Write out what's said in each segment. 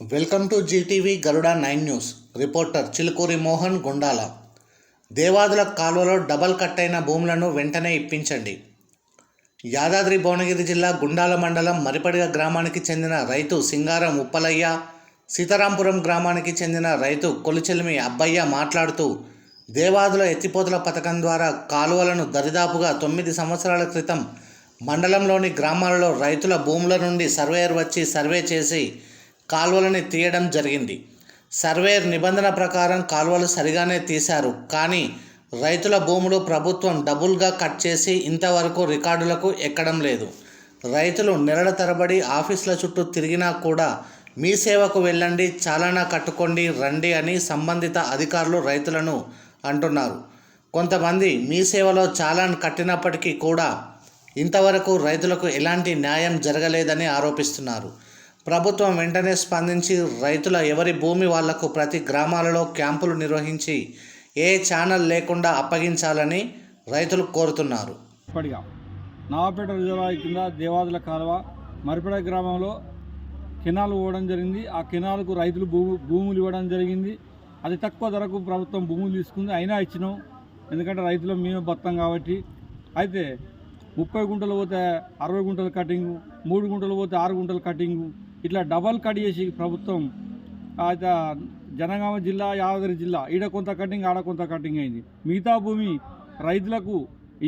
Welcome to GTV Garuda 9 news. Reporter Chilukuri Mohan Gundala. Devadula కాలువలో double కట్టైన భూములను వెంటనే ఇప్పించండి. యాదాద్రి భువనగిరి జిల్లా గుండాల మండలం మరిపడిగ గ్రామానికి చెందిన రైతు సింగారం ఉప్పలయ్య, సీతారాంపురం గ్రామానికి చెందిన రైతు కొలిచెలిమి అబ్బయ్య మాట్లాడుతూ, దేవాదుల ఎత్తిపోతల పథకం ద్వారా కాలువలను దరిదాపుగా 9 సంవత్సరాల క్రితం మండలంలోని గ్రామాలలో రైతుల భూముల నుండి సర్వేయర్ వచ్చి సర్వే చేసి కాలువలని తీయడం జరిగింది. సర్వేయర్ నిబంధన ప్రకారం కాలువలు సరిగానే తీశారు. కానీ రైతుల భూములు ప్రభుత్వం డబుల్గా కట్ చేసి ఇంతవరకు రికార్డులకు ఎక్కడం లేదు. రైతులు నెలల తరబడి ఆఫీసుల చుట్టూ తిరిగినా కూడా మీ సేవకు వెళ్ళండి, చాలానా కట్టుకోండి రండి అని సంబంధిత అధికారులు రైతులను అంటున్నారు. కొంతమంది మీ సేవలో చాలాన్ కట్టినప్పటికీ కూడా ఇంతవరకు రైతులకు ఎలాంటి న్యాయం జరగలేదని ఆరోపిస్తున్నారు. ప్రభుత్వం వెంటనే స్పందించి రైతుల ఎవరి భూమి వాళ్లకు ప్రతి గ్రామాలలో క్యాంపులు నిర్వహించి ఏ ఛానల్ లేకుండా అప్పగించాలని రైతులు కోరుతున్నారు. నవాపేట రిజర్వాయర్ కింద దేవాదుల కాలువ మరిపేట గ్రామంలో కెనాల్ ఇవ్వడం జరిగింది. ఆ కెనాల్కు రైతులు భూములు ఇవ్వడం జరిగింది. అది తక్కువ ధరకు ప్రభుత్వం భూములు తీసుకుంది, అయినా ఇచ్చినాం. ఎందుకంటే రైతులు మేము బతాం కాబట్టి. అయితే 30 గుంటలు పోతే 60 గుంటలు కటింగు, 3 గుంటలు పోతే 6 గుంటలు కటింగు, ఇట్లా డబల్ కట్ చేసి ప్రభుత్వం అయితే జనగామ జిల్లా, యాదాద్రి జిల్లా ఈడ కొంత కటింగ్, ఆడ కొంత కటింగ్ అయింది. మిగతా భూమి రైతులకు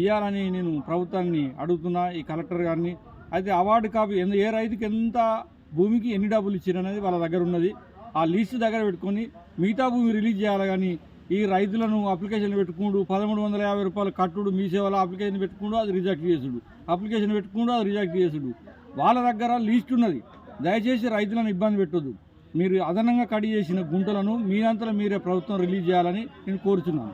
ఇవ్వాలని నేను ప్రభుత్వాన్ని అడుగుతున్నా, ఈ కలెక్టర్ గారిని. అయితే అవార్డు కాపీ ఏ రైతుకి ఎంత భూమికి ఎన్ని డబ్బులు ఇచ్చారనేది వాళ్ళ దగ్గర ఉన్నది. ఆ లిస్టు దగ్గర పెట్టుకొని మిగతా భూమి రిలీజ్ చేయాలి. కానీ ఈ రైతులను అప్లికేషన్ పెట్టుకుంటూ 1350 రూపాయలు కట్టుడు, మీ సేవలో అప్లికేషన్ పెట్టుకుంటూ అది రిజెక్ట్ చేసుడు, అప్లికేషన్ పెట్టుకుంటూ అది రిజెక్ట్ చేసుడు. వాళ్ళ దగ్గర లిస్ట్ ఉన్నది. దయచేసి రైతులను ఇబ్బంది పెట్టొద్దు. మీరు అదనంగా కట్ చేసిన గుంటలను మీరంతా మీరే ప్రభుత్వం రిలీజ్ చేయాలని నేను కోరుతున్నాను.